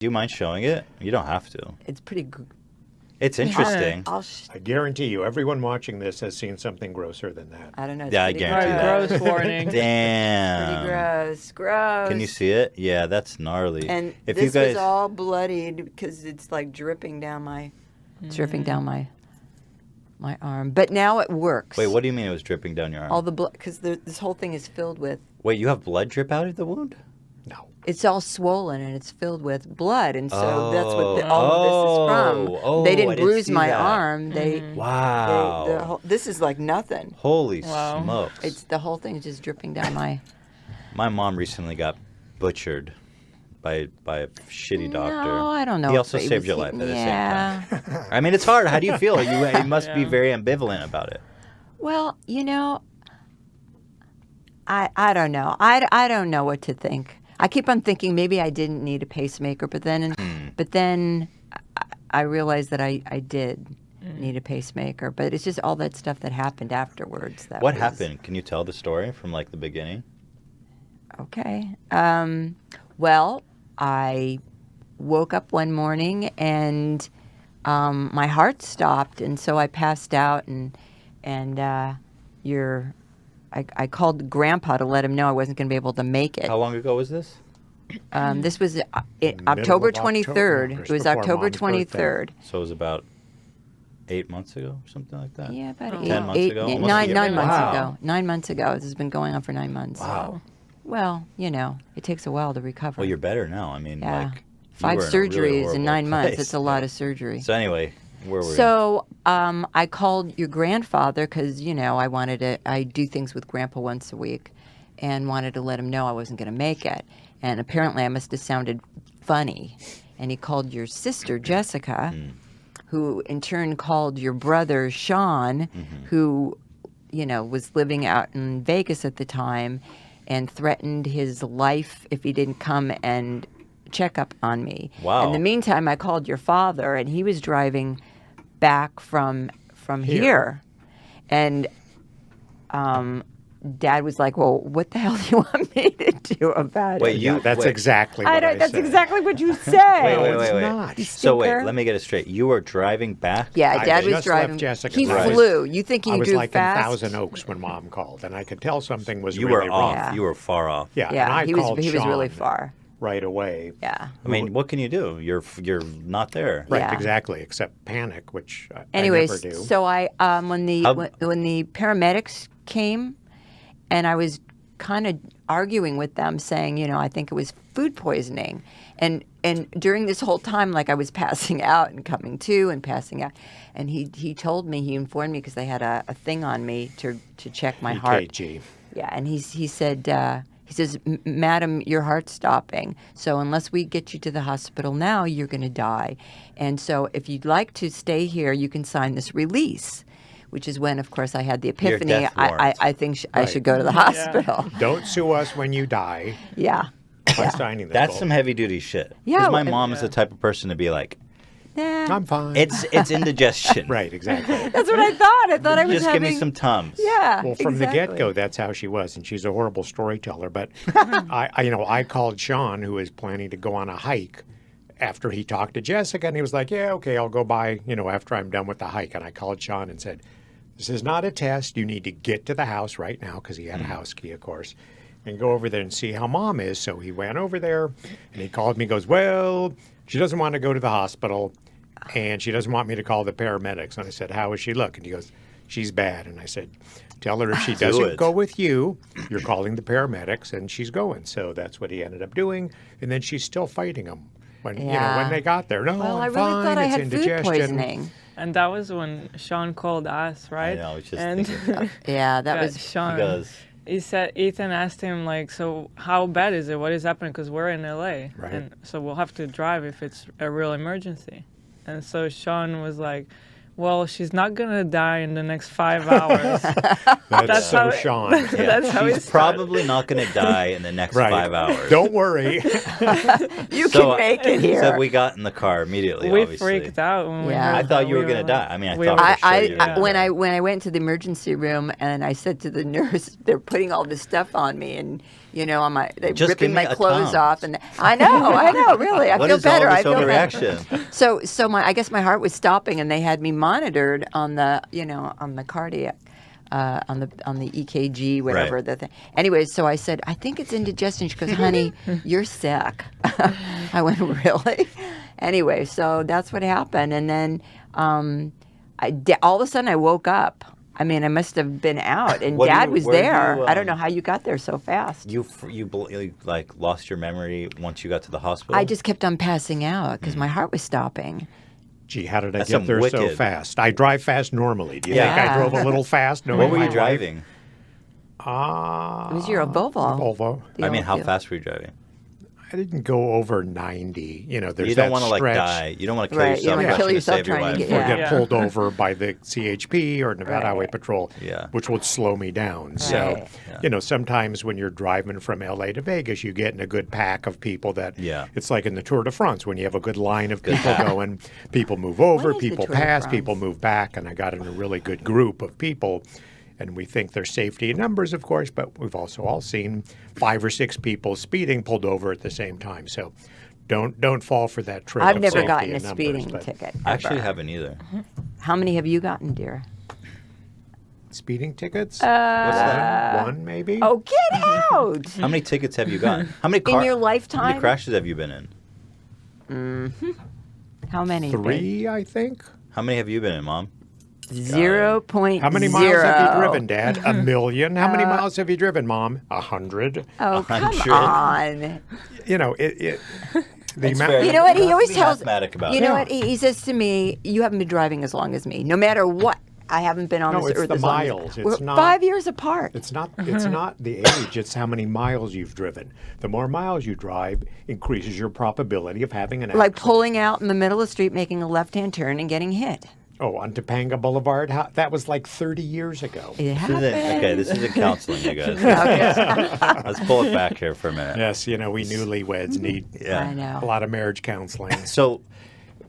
Do you mind showing it? You don't have to. It's pretty good. It's interesting. I guarantee you, everyone watching this has seen something grosser than that. I don't know. It's Yeah, I pretty guarantee gross. that. Gross warning. Damn. Pretty gross. Gross. Can you see it? Yeah, that's gnarly. And if this you guys, was all bloodied because it's like dripping down my arm. But now it works. Wait, what do you mean it was dripping down your arm? All the blood, because this whole thing is filled with. Wait, you have blood drip out of the wound? No. It's all swollen and it's filled with blood, and so that's what Oh. all of this is from. Oh, they I didn't didn't bruise see my that. arm. Wow. This is like nothing. Holy Wow. smokes. It's the whole thing is just dripping down my. My mom recently got butchered by a shitty doctor. No, I don't know. He if also it saved was- your life at the same yeah. time. I mean, it's hard. How do you feel? You must be very ambivalent about it. Well, I don't know. I don't know what to think. I keep on thinking maybe I didn't need a pacemaker, but then I realized that I did need a pacemaker. But it's just all that stuff that happened afterwards. What happened? Can you tell the story from like the beginning? Okay. Well, I woke up one morning and my heart stopped, and so I passed out, and I called Grandpa to let him know I wasn't going to be able to make it. How long ago was this? This was Middle October of 23rd. October, It was before October Mom's birthday. 23rd. So it was about 8 months ago or something like that? Yeah, about 10 months ago? Almost a nine year. months Wow. ago. 9 months ago. This has been going on for 9 months. Wow. Well, it takes a while to recover. Well, you're better now. I mean, Yeah. like, you 5 were in a really surgeries in horrible 9 months. place. It's a lot of surgery. So anyway, where were you? So I called your grandfather because, I do things with Grandpa once a week and wanted to let him know I wasn't going to make it. And apparently I must have sounded funny. And he called your sister, Jessica, who in turn called your brother, Sean, who, was living out in Vegas at the time and threatened his life if he didn't come and check up on me. Wow. In the meantime, I called your father, and he was driving back from here. And Dad was like, well, what the hell do you want me to do about Wait, it? That's exactly what I That's said. exactly what you say. Wait. not. So wait, stinker. let me get it straight. You were driving back? Yeah, I Dad was just driving. left Jessica's He house. flew. You think he I was drove like fast? in Thousand Oaks when Mom called, and I could tell something was You really were off. wrong. Yeah. You were far off. Yeah, and Yeah, I he called was really Sean far. right away. Yeah. I mean, what can you do? You're not there. Right, Yeah. exactly, except panic, which I Anyways, never do. so I when the paramedics came, and I was kind of arguing with them, saying, I think it was food poisoning, and during this whole time, like I was passing out and coming to and passing out, and he informed me because they had a thing on me to check my heart. EKG. Yeah, and he said. He says, Madam, your heart's stopping. So unless we get you to the hospital now, you're going to die. And so if you'd like to stay here, you can sign this release, which is when, of course, I had the Your epiphany. death warrant. I think I should go to the hospital. Don't sue us when you die Yeah. by signing this. That's book. some heavy duty shit. Yeah, Because my well, mom is the type of person to be like, Nah. I'm fine. it's indigestion. Right, exactly. That's what I thought. I thought I was Just having... give me some Tums. Yeah, Well, from exactly. the get-go, that's how she was, and she's a horrible storyteller. But I called Sean, who is planning to go on a hike, after he talked to Jessica, and he was like, "Yeah, okay, I'll go by, after I'm done with the hike." And I called Sean and said, "This is not a test. You need to get to the house right now," because he had a house key, of course, and go over there and see how Mom is. So he went over there, and he called me. Goes, "Well, she doesn't want to go to the hospital." And she doesn't want me to call the paramedics. And I said, how does she look? And he goes, she's bad. And I said, tell her if she doesn't it. go with you, you're calling the paramedics, and she's going. So that's what he ended up doing. And then she's still fighting him when Yeah. when they got there. No, Well, I I'm really fine. thought I it's had food indigestion. poisoning. And that was when Sean called us, right? know, I was just and thinking Yeah, that yeah, was... Sean. Because He said Ethan asked him like, so how bad is it? What is happening? Because we're in LA, Right. and so we'll have to drive if it's a real emergency. And so Sean was like, well, she's not gonna die in the next 5 hours. That's so how- Sean. That's how he she's started. probably not going to die in the next Right. 5 hours. Don't worry. You So, can make it here. So we got in the car immediately, We obviously. freaked out when we Yeah. heard I thought that. you were We going to like- die. I mean, I we thought were- for sure you were gonna when die. I went to the emergency room and I said to the nurse, they're putting all this stuff on me, and on my, they Just ripping give my me a clothes Tums. off, and I know, really, I What feel is all better. this I feel better. overreaction? So I guess my heart was stopping, and they had me monitored on the, on the cardiac, on the EKG, whatever Right. the thing. Anyway, so I said, I think it's indigestion. She goes, honey, you're sick. I went, really? Anyway, so that's what happened, and then all of a sudden I woke up. I mean, I must have been out, and What do Dad you- was where do there. you, I don't know how you got there so fast. You like lost your memory once you got to the hospital? I just kept on passing out because my heart was stopping. Gee, how did I That's get some there so wicked- fast? I drive fast normally. Do you Yeah. think I drove a little fast? What were you my wife? driving? It was your Volvo. Volvo. The I mean, old- how the- fast were you driving? I didn't go over 90. There's You don't that want to like stretch. die. You don't want to kill Right, you yourself. don't wanna rushing kill yourself save your trying to life. get- Or get Yeah. pulled over by the CHP or Nevada Highway Right. Patrol, Yeah. which would slow me down. So, Right. sometimes when you're driving from LA to Vegas, you get in a good pack of people that Yeah. it's like in the Tour de France when you have a good line of Good people pack. going, people move over, When is the people Tour de pass, France? people move back, and I got in a really good group of people. And we think there's safety in numbers, of course, but we've also all seen 5 or 6 people speeding pulled over at the same time. So don't fall for that trick. I've of never safety gotten in a numbers, speeding but ticket. I actually ever. haven't either. How many have you gotten, dear? Speeding tickets? What's that? One maybe? Oh, get out! How many tickets have you gotten? How many In your How lifetime? many crashes have you been in? How many? babe? 3, I think. How many have you been in, Mom? 0.0. How many miles have you driven, Dad? 1 million. How many miles have you driven, Mom? 100. Oh, come 100. on. The That's amount. fair. You know what? He Let's always be tells. mathematic about You it. know what? He says to me, "You haven't been driving as long as me. No matter what, I haven't been on No, this it's earth the as long as miles. We're It's not- 5 years apart. It's not the age, it's how many miles you've driven. The more miles you drive increases your probability of having an Like accident. pulling out in the middle of the street, making a left-hand turn, and getting hit. Oh, on Topanga Boulevard? That was like 30 years ago. It This isn't, happened. okay, this isn't counseling, you guys. Okay. Let's pull it back here for a minute. Yes, we newlyweds need Yeah. I know. a lot of marriage counseling. So,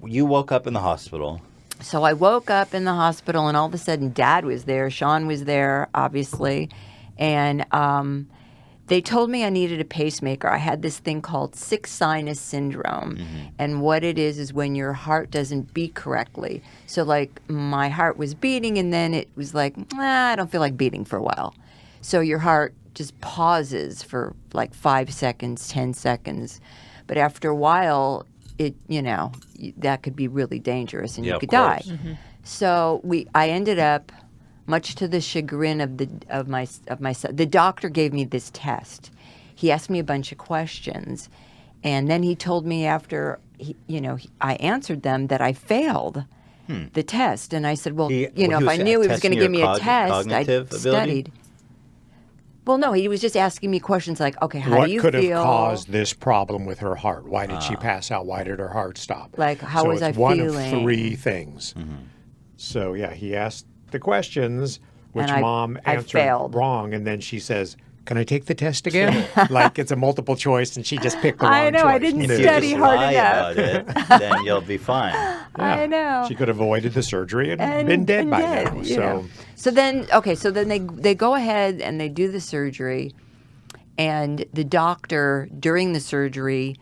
you woke up in the hospital. So I woke up in the hospital, and all of a sudden, Dad was there. Sean was there, obviously, and they told me I needed a pacemaker. I had this thing called sick sinus syndrome, and what it is when your heart doesn't beat correctly. So, like, my heart was beating, and then it was like, I don't feel like beating for a while. So your heart just pauses for like 5 seconds, 10 seconds, but after a while, that could be really dangerous, and Yeah, you of could die. course. So I ended up, much to the chagrin of my son. The doctor gave me this test. He asked me a bunch of questions, and then he told me after I answered them that I failed the test. And I said, well, He if was I knew he was testing going to give me your a test, I'd cognitive ability? studied. Well, no, he was just asking me questions like, okay, how What do you could feel? have caused this problem with her heart? Why did she pass out? Why did her heart stop? Like, how so was it's I one feeling? of 3 things. So, he asked the questions, which And Mom I answered failed. wrong, and then she says, can I take the test again? Like it's a multiple choice, and she just picked the wrong I know, I choice. didn't If you study just hard lie enough. about it, then you'll be fine. I know. She could have avoided the surgery and And been dead and by dead, now. you So know. So then they go ahead and they do the surgery, and the doctor during the surgery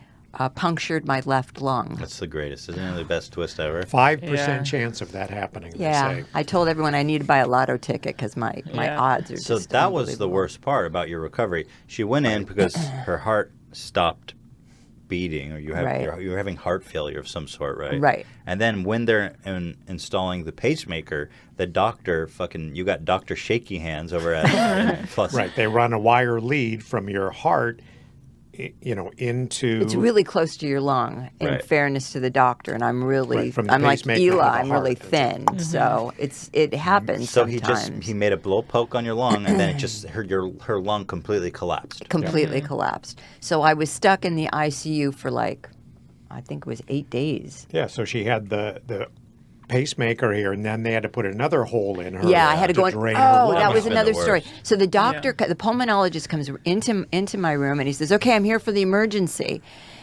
punctured my left lung. That's the greatest. Isn't it the best twist ever? 5% Yeah. chance of that happening. They Yeah, say. I told everyone I need to buy a lotto ticket because my Yeah. odds are So just that was the unbelievable. worst part about your recovery. She went in because her heart stopped beating, or you were having heart failure of some sort, right? Right. And then when they're installing the pacemaker, the doctor you got Dr. Shaky Hands over at Plus. Right. They run a wire lead from your heart, into. It's really close to your lung, in Right. fairness to the doctor, and I'm Right, from the I'm like pacemaker to Eli, the I'm really heart. thin, so it happens So sometimes. he made a blow poke on your lung, and then it just her lung completely collapsed. completely collapsed. So I was stuck in the ICU for I think it was 8 days. Yeah. So she had the pacemaker here, and then they had to put another hole in her. Yeah, I had to go in. drain her Oh, lung. that was been another the story. worst. So the doctor, the pulmonologist comes into my room and he says, "Okay, I'm here for the emergency."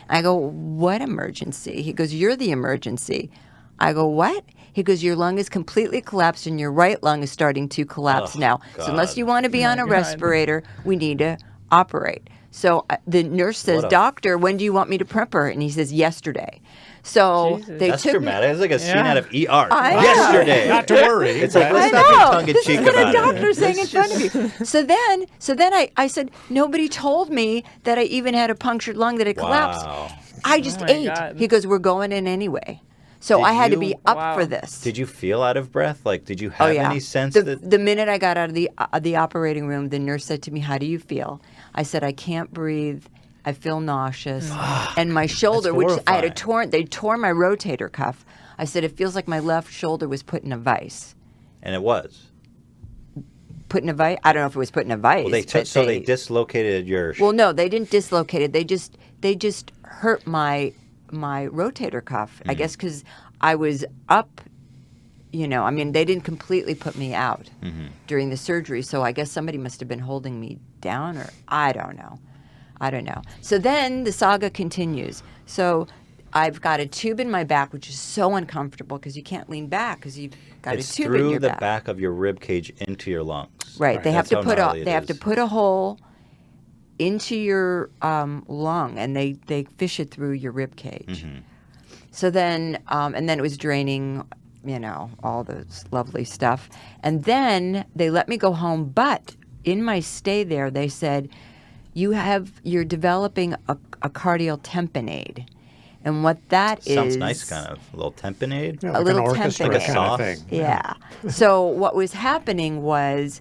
I go, "What emergency?" He goes, "You're the emergency." I go, "What?" He goes, "Your lung is completely collapsed and your right lung is starting to collapse Oh, now. So unless God. you want to be on a God. respirator, we need to operate." So the nurse says, What a- "Doctor, when do you want me to prep her?" And he says, "Yesterday." So Jesus. they That's took dramatic. It's like a scene Yeah. out of ER. I know. Yesterday. Not to worry. It's like, but- let's I not be know. tongue in This cheek is what about a it. doctor's saying in It's front just- of you. So then I said, nobody told me that I even had a punctured lung that had collapsed. Wow. I just my ate. God. He goes, we're going in anyway. So Did I had to you- be up Wow. for this. Did you feel out of breath? Like, did you Oh have yeah. any sense the, that? the minute I got out of the operating room, the nurse said to me, "How do you feel?" I said, "I can't breathe. I feel nauseous." And my shoulder, which I had horrifying. they tore my rotator cuff. I said, "It feels like my left shoulder was put in a vice." And it was. Put in a vice? I don't know if it was put in a vice. Well, but they dislocated your. Well, no, they didn't dislocate it. They just hurt my rotator cuff. I guess because I was up. I mean, they didn't completely put me out during the surgery, so I guess somebody must have been holding me down, or I don't know. So then the saga continues. So I've got a tube in my back, which is so uncomfortable because you can't lean back because you've got It's a tube in through your the back. back of your rib cage into your lungs. Right. They have That's to how put gnarly it have to is. put a hole into your lung, and they fish it through your rib cage. Mm-hmm. So then, and then it was draining, all this lovely stuff. And then they let me go home, but in my stay there, they said, you're developing a cardial tamponade. And what that is... Sounds nice, kind of. A little tamponade. Yeah, A like little an orchestra tempo. Like a kind of sauce. thing. Yeah. So what was happening was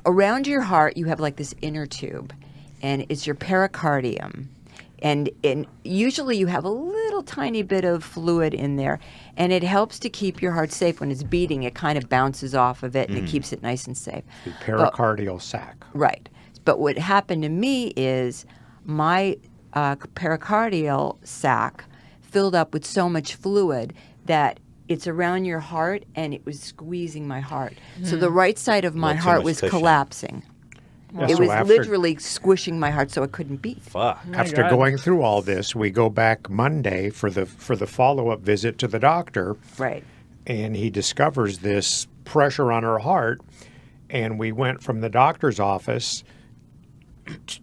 around your heart, you have like this inner tube, and it's your pericardium. And usually you have a little tiny bit of fluid in there, and it helps to keep your heart safe. When it's beating, it kind of bounces off of it, and it keeps it nice and safe. The pericardial sac. Right. But what happened to me is my pericardial sac filled up with so much fluid that it's around your heart, and it was squeezing my heart. So the right side of my Little too heart much was cushion. collapsing. Yeah, It so was after- literally squishing my heart so it couldn't beat. Fuck. After God. going through all this, we go back Monday for the follow-up visit to the doctor, Right. and he discovers this pressure on her heart, and we went from the doctor's office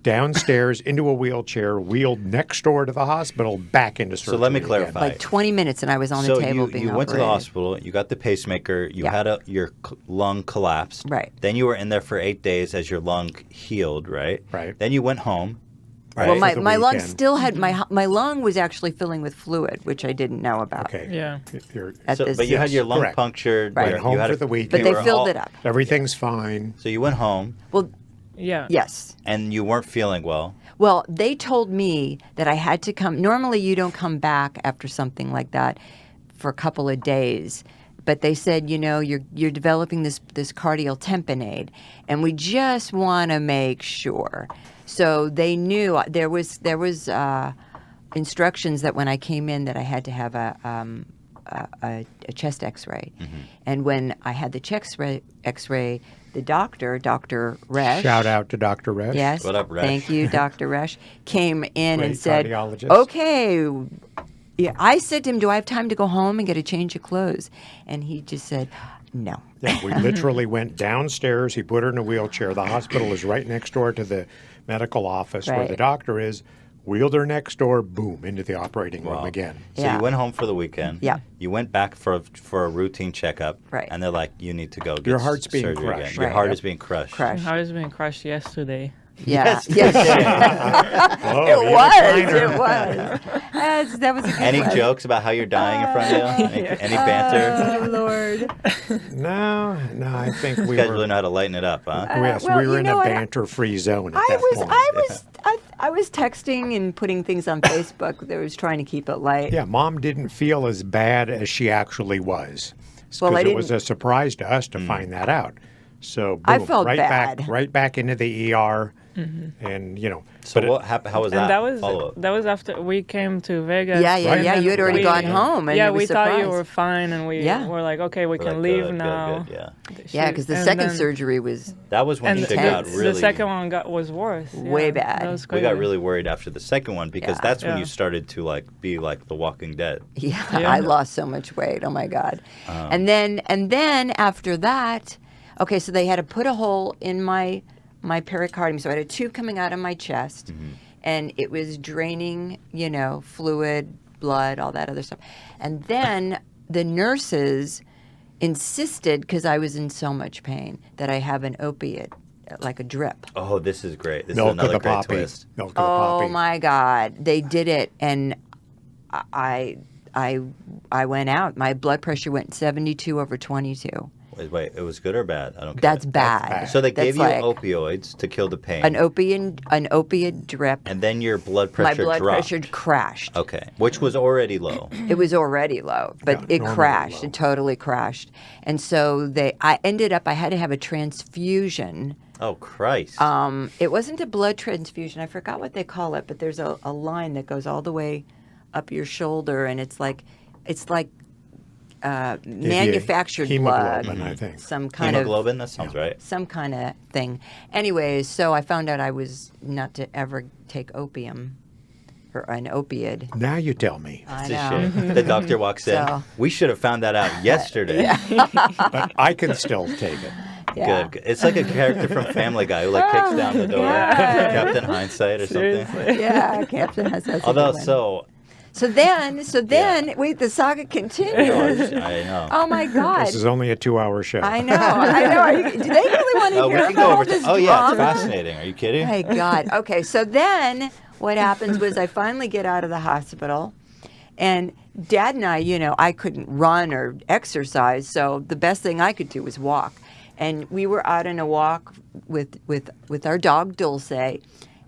downstairs into a wheelchair, wheeled next door to the hospital, back into surgery. So let me again. clarify. Like 20 minutes, and I was on So the table being you went to the operated. hospital. You got the pacemaker. You Yeah. had your lung collapsed. Right. Then you were in there for 8 days as your lung healed. Right. Right. Then you went home. Right. Well, For the my lung weekend. still had my lung was actually filling with fluid, which I didn't know about. Okay. Yeah. You're, At this- But you had your lung Correct. punctured. Right. you Went home had for the weekend. But you they were filled all- it up. everything's fine. So you went home Well, Yeah. yes. and you weren't feeling well. Well, they told me that I had to come. Normally, you don't come back after something like that for a couple of days. But they said, you're developing this cardial tamponade, and we just want to make sure. So they knew there was instructions that when I came in that I had to have a chest X-ray, and when I had the chest X-ray, the doctor, Dr. Resch. Shout out to Dr. Resch. Yes. What up, Resch? Thank you, Dr. Resch. Came in Great and said, cardiologist. okay. Yeah, I said to him, do I have time to go home and get a change of clothes? And he just said, no. Yeah, we literally went downstairs. He put her in a wheelchair. The hospital is right next door to the medical office where Right. the doctor is. Wheeled her next door, boom, into the operating room again. So Yeah. you went home for the weekend. Yeah. You went back for a routine checkup. Right. And they're like, you need to go get Your heart's being surgery crushed. again. Your Right. heart Yep. is being crushed. Crushed. I was being crushed yesterday. Yeah. Yes. Yes. Oh, It yeah, was. recliner. It was. That was a good Any one. jokes about how you're dying in front of you? Any banter? Oh, Lord. No, I think we You guys were. really know how to lighten it up, huh? Yes, well, we were you in know a what? banter-free zone at I that was, point. I was texting and putting things on Facebook that was trying to keep it light. Yeah, Mom didn't feel as bad as she actually was. Well, I Because it was didn't- a surprise to us to find that out. So boom, I felt right bad. back, back into the ER, and So but what happened? How was And that follow-up? that was after we came to Vegas. Yeah, yeah, and yeah. then You had already we- gone home, and yeah, it was we thought you surprise. were fine, and we Yeah. were like, okay, we We're can like, leave good, now. Good, yeah. Yeah, because the And second then- surgery was That was when And shit the- got the really. second one was worse. Way yeah. bad. That was we crazy. got really worried after the second one because Yeah. that's when Yeah. you started to be like The Walking Dead. Yeah, Yeah. I lost so much weight. Oh my God. And then after that, okay, so they had to put a hole in my my pericardium. So I had a tube coming out of my chest, Mm-hmm. and it was draining, fluid, blood, all that other stuff. And then the nurses insisted, because I was in so much pain, that I have an opiate, like a drip. Oh, this is great. This Milk is of another the great poppy. twist. Milk of the Oh poppy. my God! They did it, and I went out. My blood pressure went 72/22. Wait, it was good or bad? I don't care. That's bad. bad. So they That's gave you like opioids to kill the pain, an opiate drip. and then your blood My pressure blood dropped. pressure crashed. Okay, which was already low. It was already low, but Yeah, it normally crashed. low. It totally crashed. And so I had to have a transfusion. Oh Christ! It wasn't a blood transfusion. I forgot what they call it, but there's a line that goes all the way up your shoulder, and it's like manufactured blood. Hemoglobin, I think. Some kind of Hemoglobin. That sounds right. some kind of thing. Anyways, so I found out I was not to ever take opium or an opioid. Now you tell me. I It's a know. shame. The doctor walks in. So- We should have found that out yesterday. But I can still take it. Yeah. Good. It's like a character from Family Guy who like kicks down the door. Yeah. Captain Hindsight or something. Seriously. Yeah, Captain has a Although, good one. so So then, wait, the saga continues. I know. Oh my God! This is only a 2-hour show. I know. Do they really want to We hear can about go all over. this Oh yeah, it's drama? fascinating. Are you kidding? My God. Okay, so then what happens was I finally get out of the hospital, and Dad and I couldn't run or exercise, so the best thing I could do was walk. And we were out on a walk with our dog Dulce,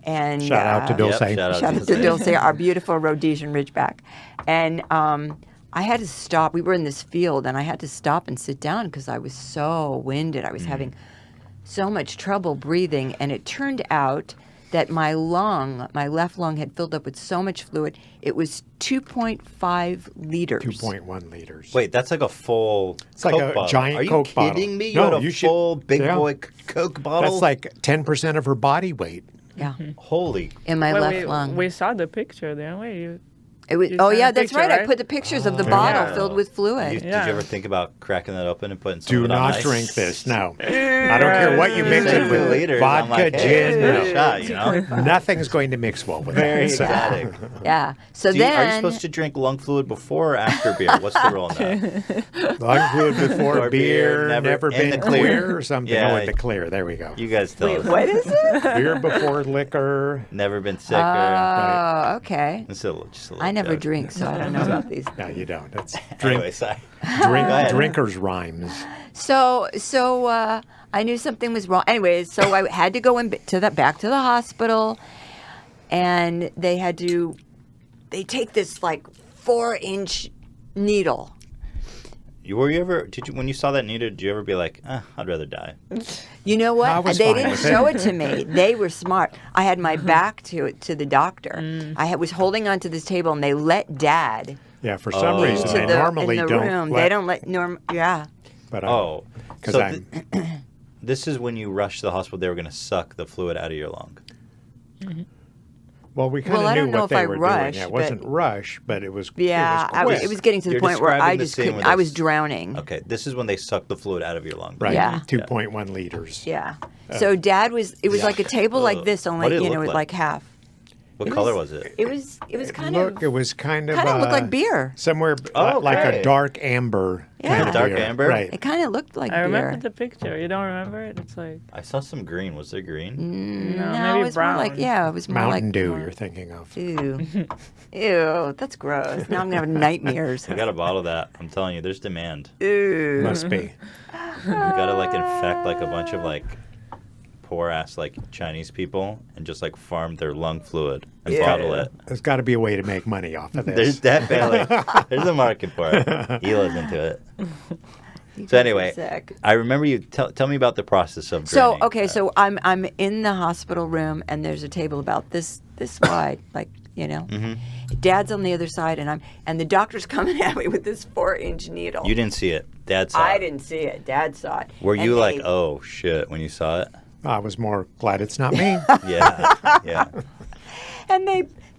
and Shout out to Dulce. Yep, shout Shout out to Dulce, our beautiful Rhodesian Ridgeback. And I had to stop. We were in this field, and I had to stop and sit down because I was so winded. I was having so much trouble breathing, and it turned out that my left lung had filled up with so much fluid. It was 2.5 liters. 2.1 liters. Wait, that's like a full It's Coke like a bottle. giant Are you Coke bottle. kidding me? You No, had a you should- full big yeah. boy Coke bottle? That's like 10% of her body weight. Yeah, Holy. in my Wait, left lung. we saw the picture, didn't we? It was, You oh sent yeah, a that's picture, right. I right? put the pictures of the Oh, bottle yeah. filled with fluid. Did you Yeah. ever think about cracking that open and putting some Do of it on not ice? drink this. No. I don't care what you mix it Six with. liters. Vodka, I'm like, hey, gin. give it a No. shot, you know? Nothing's going to mix well with Very that. So- exotic. Yeah. So Are you then supposed to drink lung fluid before or after beer? What's the rule on that? Lung fluid before Or beer, beer, never in the been clear. clear or something. Yeah. Oh, in the clear. There we go. You guys tell wait, us. what is it? Beer before liquor. Never been sick or... Oh, okay. It's just a little I never joke. drink, so I don't know about these. No, you don't. That's Anyway, sorry. drink, drinker's rhymes. So I knew something was wrong. Anyways, so I had to go back to the hospital, and they take this like 4-inch needle. When you saw that needle, did you ever be like, I'd rather die? You know what? I was They fine didn't with it. show it to me. They were smart. I had my back to the doctor. I was holding onto this table, and they let Dad Yeah, for some Oh. reason into they the normally in the don't. room. Let, They don't let Yeah. But Oh. because So I'm. this is when you rushed to the hospital, they were going to suck the fluid out of your lung. Well, we kind Well, of I knew don't know what if they I were rushed, doing. It but- wasn't rush, but it was. Yeah, it it was getting to the You're point where I describing the just scene couldn't. where I was they- drowning. Okay, this is when they suck the fluid out of your lung. right. Yeah. 2.1 liters. Yeah. So Dad was. It was Yeah. like a table like Ugh. this, What only did it look with like? like half. What It color was- was it? It was kind Look, of it was kind of looked like beer. somewhere Oh, like okay. a dark amber. Yeah. kind of Dark beer. amber? Right. It kind of looked like I remember beer. the picture. You don't remember it? It's like I saw some green. Was there green? no, No, maybe it was more like brown. it was more Mountain like Dew. You're thinking of. Ew, ew, that's gross. Now I'm gonna have nightmares. We got to bottle that. I'm telling you, there's demand. Ew. Must be. We got to like infect like a bunch of like poor ass like Chinese people and just like farm their lung fluid and Yeah. bottle it. There's got to be a way to make money off of this. There's definitely there's a market for it. Hila's into it. So anyway, Sick. I remember you tell me about the process of So draining. okay, so I'm in the hospital room, and there's a table about this wide, like Mm-hmm. Dad's on the other side, and the doctor's coming at me with this 4-inch needle. You didn't see it. Dad saw I it. didn't see it. Dad saw it. Were And you like, they- oh shit, when you saw it? I was more glad it's not me. Yeah, yeah. And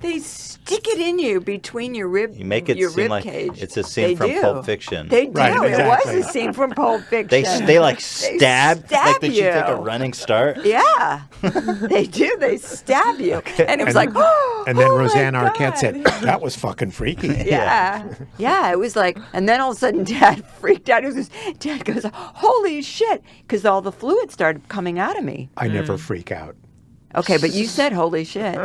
They stick it in you between your rib. You make it your seem rib like cage. it's a scene They from do. Pulp Fiction. They do. Right, exactly. It was a scene from Pulp Fiction. They like stab. Like did she take a you. running start? Yeah, they do. They stab you, and it was like, And then oh my Roseanne Arquette God. said, "That was fucking freaky." Yeah, it was like, and then all of a sudden, Dad freaked out. Dad goes, "Holy shit!" Because all the fluid started coming out of me. I never freak out. Okay, but you said "Holy shit."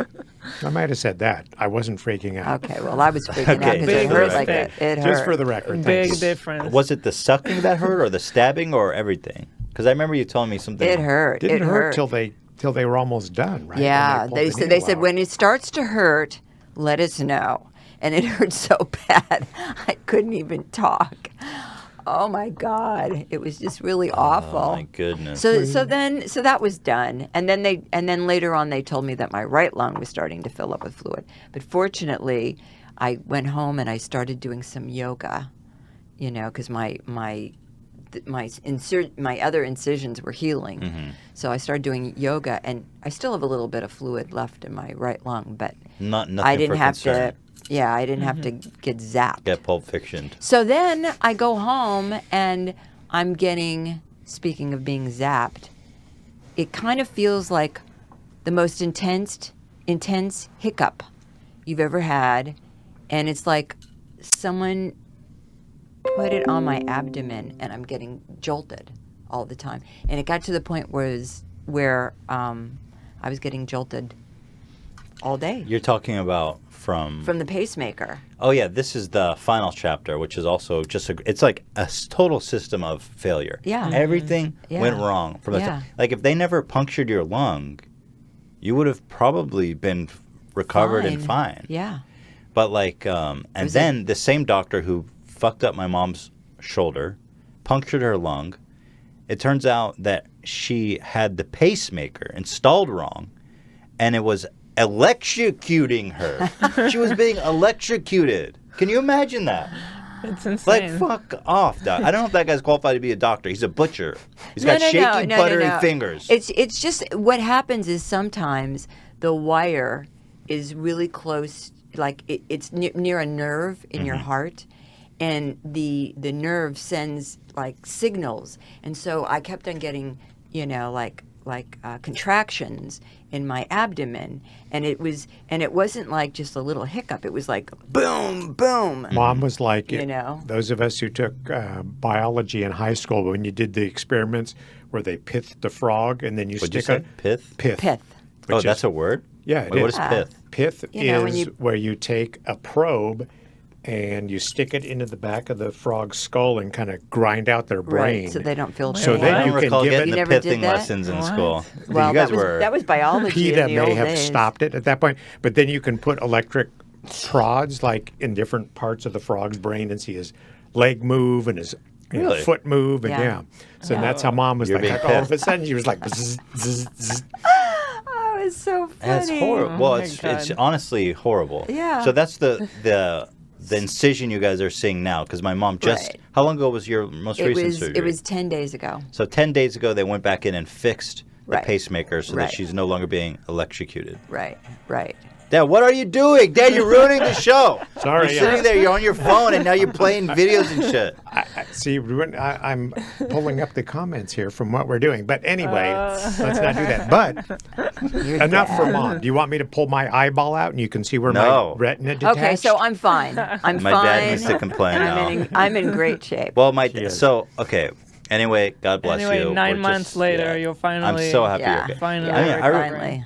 I might have said that. I wasn't freaking out. Okay, well, I was freaking out Okay, because just it for hurt the like record. it hurt. Just for the record. Big thanks. difference. Was it the sucking that hurt, or the stabbing, or everything? Because I remember you telling me something. It hurt. Didn't it hurt till they were almost done, right? Yeah, When pulled the they needle said out. when it starts to hurt, let us know. And it hurt so bad, I couldn't even talk. Oh my God, it was just really awful. Oh my goodness. So that was done, and then later on they told me that my right lung was starting to fill up with fluid. But fortunately, I went home and I started doing some yoga, because my other incisions were healing. Mm-hmm. So I started doing yoga, and I still have a little bit of fluid left in my right lung, but Nothing I didn't for have concern. to. Yeah, I didn't have to get zapped. Get Pulp Fiction. So then I go home and I'm getting, speaking of being zapped, it kind of feels like the most intense hiccup you've ever had. And it's like someone put it on my abdomen and I'm getting jolted all the time. And it got to the point where I was getting jolted all day You're talking about from the pacemaker. Oh yeah, this is the final chapter, which is also just it's like a total system of failure. Yeah. Everything Yeah. went wrong from the Yeah. like if they never punctured your lung, you would have probably been recovered and fine. Yeah. But and was then the same doctor who fucked up my mom's shoulder, punctured her lung. It turns out that she had the pacemaker installed wrong, and it was electrocuting her. She was being electrocuted. Can you imagine that? It's insane. Like, fuck off, Doc. I don't know if that guy's qualified to be a doctor. He's a butcher. He's got shaky, buttery fingers. It's just what happens is sometimes the wire is really close, like it's near a nerve in your heart, and the nerve sends like signals, and so I kept on getting, contractions in my abdomen, and it wasn't like just a little hiccup. It was like boom, boom. Mom was like, those of us who took biology in high school, when you did the experiments where they pithed the frog and then you What'd you stick say? Pith? Pith. Oh, Which that's is- a word? Yeah, it Wait, what is. is pith? Pith when is where you take a probe and you stick it into the back of the frog's skull and kind of grind out their brain. Right, so they don't feel So pain. then I you don't can recall give getting it- the You never did pithing that? lessons in What? school. Well, you guys that was biology PETA in the may old have days. stopped it at that point, but then you can put electric prods like in different parts of the frog's brain and see his leg move and his Really? foot move, and Yeah. So that's how Mom was You're like, being all of a sudden she was like, zzz, zzz, zzz. Oh, it's so funny. That's horrible. Well, my it's God. honestly horrible. Yeah. So that's the incision you guys are seeing now, because my mom just. Right. How long ago was your most recent surgery? It was 10 days ago. So 10 days ago, they went back in and fixed the Right. pacemaker so Right. that she's no longer being electrocuted. Right. Dad, what are you doing? Dad, you're ruining the show. Sorry, You're sitting there, you're on your phone, and now you're playing videos and shit. See, I'm pulling up the comments here from what we're doing. But anyway, let's not do that. But Your enough for dad. Mom. Do you want me to pull my eyeball out and you can see where No. my retina detached? Okay, so I'm fine. I'm My fine. dad needs to complain now. I'm in great shape. Well, is. okay. Anyway, God bless you. Anyway, 9 We're months just- later, yeah. you're finally. I'm so happy yeah. you're okay. Finally. Yeah, I mean, I re- finally.